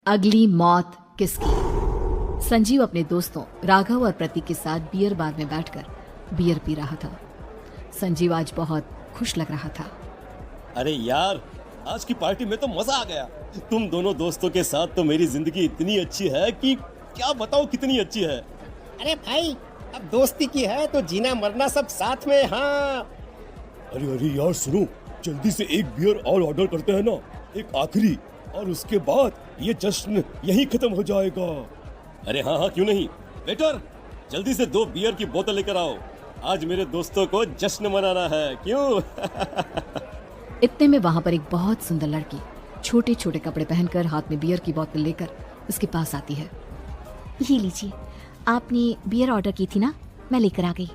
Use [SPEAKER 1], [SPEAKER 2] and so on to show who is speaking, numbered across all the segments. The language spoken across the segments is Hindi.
[SPEAKER 1] अगली मौत किसकी। संजीव अपने दोस्तों राघव और प्रतीक के साथ बियर बार में बैठकर बियर पी रहा था। संजीव आज बहुत खुश लग रहा था।
[SPEAKER 2] अरे यार, आज की पार्टी में तो मजा आ गया। तुम दोनों दोस्तों के साथ तो मेरी जिंदगी इतनी अच्छी है कि क्या बताओ कितनी अच्छी है।
[SPEAKER 3] अरे भाई, अब दोस्ती की है तो जीना मरना सब साथ में। हाँ
[SPEAKER 2] अरे अरे यार सुनो, जल्दी से एक बियर और ऑर्डर करते हैं ना, एक आखिरी, और उसके बाद ये जश्न यहीं खत्म हो जाएगा। अरे हाँ हाँ, क्यों नहीं। वेटर, जल्दी से 2 बियर की बोतल लेकर आओ। आज मेरे दोस्तों को जश्न मनाना है, क्यों?
[SPEAKER 1] इतने में वहां पर एक बहुत सुंदर लड़की छोटे छोटे कपड़े पहनकर हाथ में बियर की बोतल लेकर उसके पास आती है।
[SPEAKER 4] ये लीजिए, आपने बियर ऑर्डर की थी ना, मैं लेकर आ गई।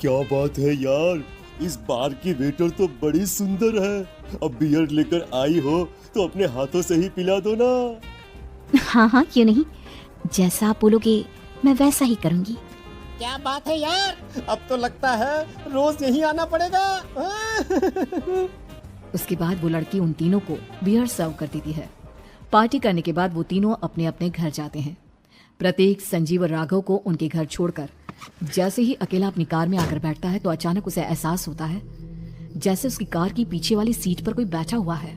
[SPEAKER 2] क्या बात है यार, इस बार की वेटर तो बड़ी सुंदर है। अब बियर लेकर आई हो तो अपने हाथों से ही पिला दो ना।
[SPEAKER 4] हाँ हाँ, क्यों नहीं, जैसा आप बोलोगे मैं वैसा ही करूंगी।
[SPEAKER 3] क्या बात है यार, अब तो लगता है रोज यहीं आना पड़ेगा।
[SPEAKER 1] उसके बाद वो लड़की उन तीनों को बियर सर्व कर देती है। पार्टी करने के बाद वो तीनों अपने अपने घर जाते हैं। प्रतीक, संजीव और राघव को उनके घर छोड़कर जैसे ही अकेला अपनी कार में आकर बैठता है तो अचानक उसे एहसास होता है जैसे उसकी कार की पीछे वाली सीट पर कोई बैठा हुआ है।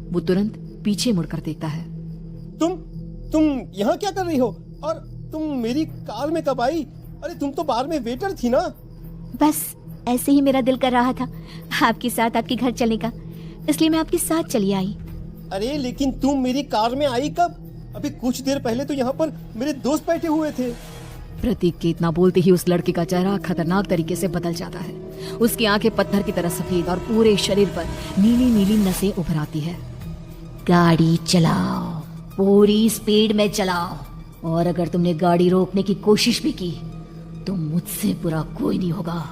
[SPEAKER 1] वो तुरंत पीछे मुड़कर देखता है।
[SPEAKER 3] तुम यहाँ क्या कर रही हो? और तुम मेरी कार में कब आई? अरे तुम तो बार में वेटर थी ना।
[SPEAKER 4] बस ऐसे ही मेरा दिल कर रहा था आपके साथ आपके घर चलने का, इसलिए मैं आपके साथ चली आई।
[SPEAKER 3] अरे लेकिन तुम मेरी कार में आई कब? अभी कुछ देर पहले तो यहाँ पर मेरे दोस्त बैठे हुए थे।
[SPEAKER 1] प्रतीक के इतना बोलते ही उस लड़के का चेहरा खतरनाक तरीके से बदल जाता है। उसकी आंखें पत्थर की तरह सफेद और पूरे शरीर पर नीली नीली नसें उभर आती है।
[SPEAKER 4] गाड़ी चलाओ, पूरी स्पीड में चलाओ, और अगर तुमने गाड़ी रोकने की कोशिश भी की तो मुझसे बुरा कोई नहीं होगा।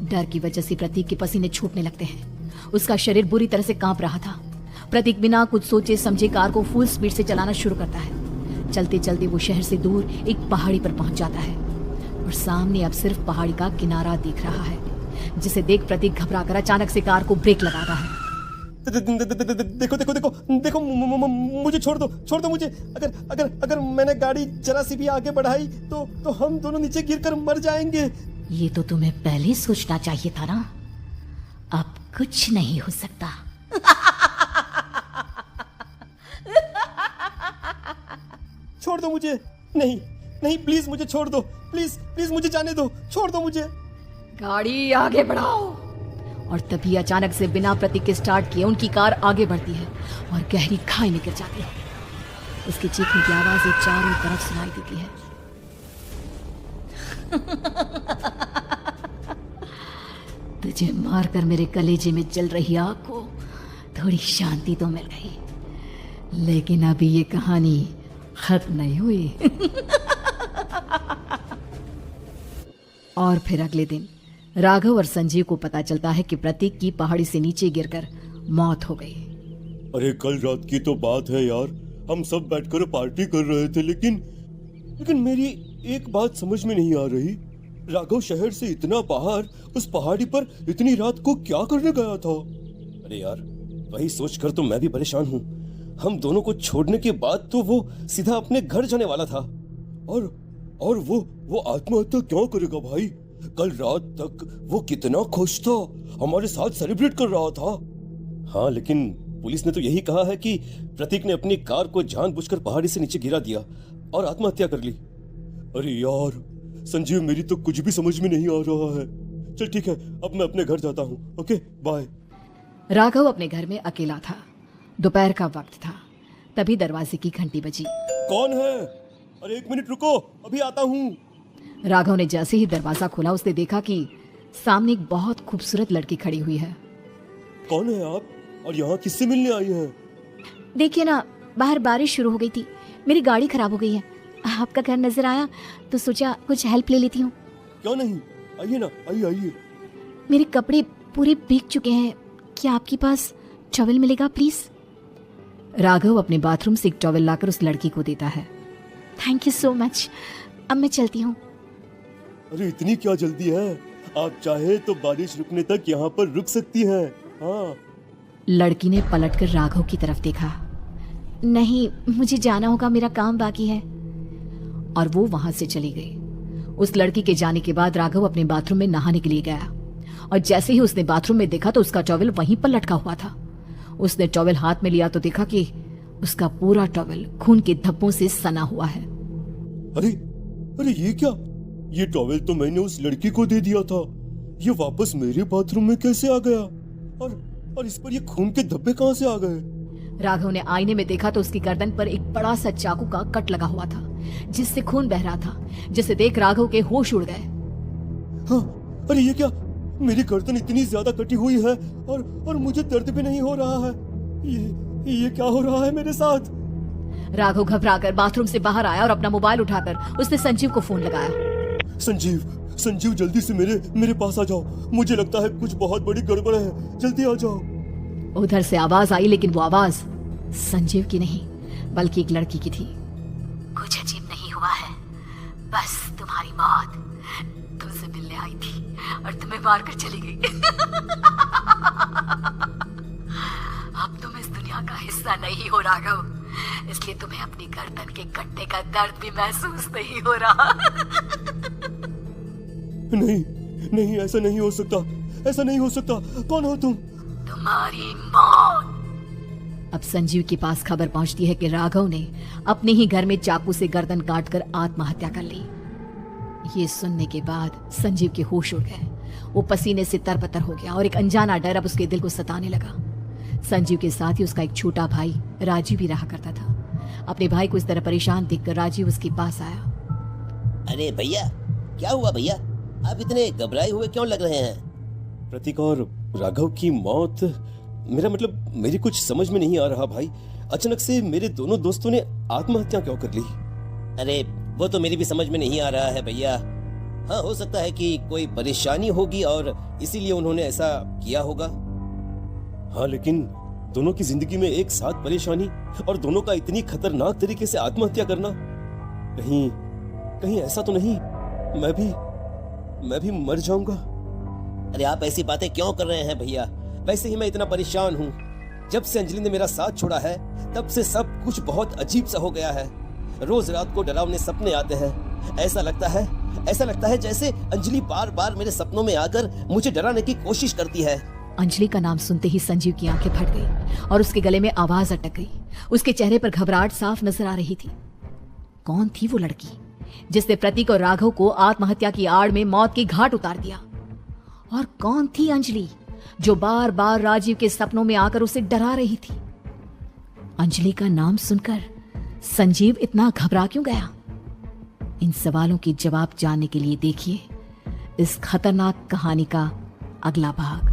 [SPEAKER 1] डर की वजह से प्रतीक के पसीने छूटने लगते हैं। उसका शरीर बुरी तरह से कांप रहा था। प्रतीक बिना कुछ सोचे समझे कार को फुल स्पीड से चलाना शुरू करता है। चलते चलते वो शहर से दूर एक पहाड़ी पर पहुंच जाता है और सामने अब सिर्फ पहाड़ी का किनारा दिख रहा है, जिसे देख प्रतीक घबराकर अचानक से कार को ब्रेक लगाता है।
[SPEAKER 3] देखो देखो देखो देखो, मुझे छोड़ दो मुझे। अगर मैंने गाड़ी जरा सी भी आगे बढ़ाई तो हम दोनों नीचे गिरकर मर जाएंगे।
[SPEAKER 4] ये तो तुम्हें पहले सोचना चाहिए था ना। अब कुछ नहीं हो सकता।
[SPEAKER 3] छोड़ दो मुझे। नहीं प्लीज मुझे छोड़ दो। प्लीज मुझे जाने दो। छोड़ दो मुझे।
[SPEAKER 1] गाड़ी आगे बढ़ाओ। और तभी अचानक से बिना प्रतीक के स्टार्ट किए उनकी कार आगे बढ़ती है और गहरी खाई में गिर जाती है। उसके चीखने की आवाज एक चारों तरफ सुनाई देती है। तुझे मारकर मेरे कलेजे में जल रही आग को थोड़ी शांति तो मिल गई, लेकिन अभी ये कहानी खत्म नहीं हुई। और फिर अगले दिन राघव और संजीव को पता चलता है कि प्रतीक की पहाड़ी से नीचे गिरकर मौत हो गई।
[SPEAKER 2] अरे कल रात की तो बात है यार, हम सब बैठकर पार्टी कर रहे थे, लेकिन मेरी एक बात समझ में नहीं आ रही। राघव शहर से इतना बाहर उस पहाड़ी पर इतनी रात को क्या करने गया था? अरे यार, वही सोचकर तो मैं भी परेशान हूँ। हम दोनों को छोड़ने के बाद तो वो सीधा अपने घर जाने वाला था, और वो आत्महत्या क्यों करेगा भाई? कल रात तक वो कितना खुश था, हमारे साथ सेलिब्रेट कर रहा था। हाँ, लेकिन पुलिस ने तो यही कहा है कि प्रतीक ने अपनी कार को जानबूझकर पहाड़ी से नीचे गिरा दिया और आत्महत्या कर ली। अरे यार संजीव, मेरी तो कुछ भी समझ में नहीं आ रहा है। चल ठीक है, अब मैं अपने घर जाता हूँ। Okay bye.
[SPEAKER 1] राघव अपने घर में अकेला था। दोपहर का वक्त था। तभी दरवाजे की घंटी बजी।
[SPEAKER 2] कौन है? अरे 1 मिनट रुको, अभी आता हूँ।
[SPEAKER 1] राघव ने जैसे ही दरवाजा खोला उसने देखा कि सामने एक बहुत खूबसूरत लड़की खड़ी हुई है।
[SPEAKER 2] कौन है आप और यहाँ किससे मिलने आई हैं?
[SPEAKER 4] देखिए ना, बाहर बारिश शुरू हो गई थी, मेरी गाड़ी खराब हो गई है। आपका घर नजर आया तो सोचा कुछ हेल्प ले लेती हूँ।
[SPEAKER 2] क्यों नहीं, आइए ना, आइए।
[SPEAKER 4] मेरे कपड़े पूरे भीग चुके हैं, क्या आपके पास टॉवल मिलेगा प्लीज?
[SPEAKER 1] राघव अपने बाथरूम से एक टॉवल लाकर उस लड़की को देता है।
[SPEAKER 4] थैंक यू सो मच, अब मैं चलती हूँ।
[SPEAKER 2] अरे इतनी क्या जल्दी है? आप चाहे तो बारिश रुकने तक यहाँ पर रुक सकती हैं। हाँ।
[SPEAKER 1] लड़की ने पलटकर राघव की तरफ देखा। नहीं, मुझे जाना होगा, मेरा काम बाकी है। और वो वहां से चली गई। उस लड़की के जाने के बाद राघव अपने बाथरूम में नहाने के लिए गया और जैसे ही उसने बाथरूम में देखा तो उसका टॉवेल वहीं पर लटका हुआ था। उसने टॉवेल हाथ में लिया तो देखा कि उसका पूरा टॉवेल खून के धब्बों से सना हुआ है।
[SPEAKER 2] अरे अरे ये क्या? ये टॉवेल तो मैंने उस लड़की को दे दिया था। ये वापस मेरे बाथरूम में कैसे आ गया? और इस पर ये खून के धब्बे कहां से आ गए?
[SPEAKER 1] राघव ने आईने में देखा तो उसकी गर्दन पर एक बड़ा सा चाकू का कट लगा हुआ था जिससे खून बह रहा था, जिसे देख राघव के होश उड़ गए।
[SPEAKER 2] हाँ, अरे ये क्या? मेरी गर्दन इतनी ज्यादा कटी हुई है और मुझे दर्द भी नहीं हो रहा है। ये क्या हो रहा है मेरे साथ?
[SPEAKER 1] राघव घबराकर बाथरूम से बाहर आया और अपना मोबाइल उठाकर उसने संजीव को फोन लगाया।
[SPEAKER 2] संजीव जल्दी से मेरे पास आ जाओ। मुझे लगता है कुछ बहुत बड़ी गड़बड़ है, जल्दी आ जाओ।
[SPEAKER 1] उधर से आवाज आई, लेकिन वो आवाज संजीव की नहीं बल्कि एक लड़की की थी।
[SPEAKER 4] कुछ अजीब नहीं हुआ है, बस तुम्हारी मौत तुमसे मिलने आई थी और तुम्हें मार कर चली गई। अब तुम इस दुनिया का हिस्सा नहीं हो राघव, इसलिए तुम्हें अपनी गर्दन के कटने का दर्द भी महसूस नहीं हो रहा।
[SPEAKER 2] नहीं, ऐसा नहीं हो सकता। कौन हो तुम?
[SPEAKER 4] तुम्हारी मौत।
[SPEAKER 1] अब संजीव के पास खबर पहुंचती है कि राघव ने अपने ही घर में चाकू से गर्दन काटकर आत्महत्या कर ली। ये सुनने के बाद संजीव के होश उड़ गए। वो पसीने से तरबतर हो गया और एक अनजाना डर अब उसके दिल को सताने लगा। संजीव के साथ ही उसका एक छोटा भाई राजीव भी रहा करता था। अपने भाई को इस तरह परेशान देखकर राजीव उसके पास आया।
[SPEAKER 5] अरे भैया, क्या हुआ भैया? आप इतने घबराए हुए क्यों लग रहे हैं?
[SPEAKER 2] प्रतीक और राघव की मौत, मेरा मतलब मेरी कुछ समझ में नहीं आ रहा भाई। अचानक से मेरे दोनों दोस्तों ने आत्महत्या क्यों कर ली?
[SPEAKER 5] अरे वो तो मेरी भी समझ में नहीं आ रहा है भैया। हाँ, हो सकता है कि कोई परेशानी होगी और इसीलिए उन्होंने ऐसा किया होगा।
[SPEAKER 2] हाँ, लेकिन दोनों की जिंदगी में एक साथ परेशानी और दोनों का इतनी खतरनाक तरीके से आत्महत्या करना, कहीं ऐसा तो नहीं मैं भी मर जाऊंगा?
[SPEAKER 5] अरे आप ऐसी बातें क्यों कर रहे हैं भैया? वैसे ही मैं इतना परेशान हूँ। जब से अंजलि ने मेरा साथ छोड़ा है तब से सब कुछ बहुत अजीब सा हो गया है। रोज रात को डरावने सपने आते हैं। ऐसा लगता है जैसे अंजलि बार बार मेरे सपनों में आकर मुझे डराने की कोशिश करती है।
[SPEAKER 1] अंजलि का नाम सुनते ही संजीव की आंखें फट गई और उसके गले में आवाज अटक गई। उसके चेहरे पर घबराहट साफ नजर आ रही थी। कौन थी वो लड़की जिसने प्रतीक और राघव को आत्महत्या की आड़ में मौत की घाट उतार दिया? और कौन थी अंजलि जो बार बार राजीव के सपनों में आकर उसे डरा रही थी? अंजलि का नाम सुनकर संजीव इतना घबरा क्यों गया? इन सवालों के जवाब जानने के लिए देखिए इस खतरनाक कहानी का अगला भाग।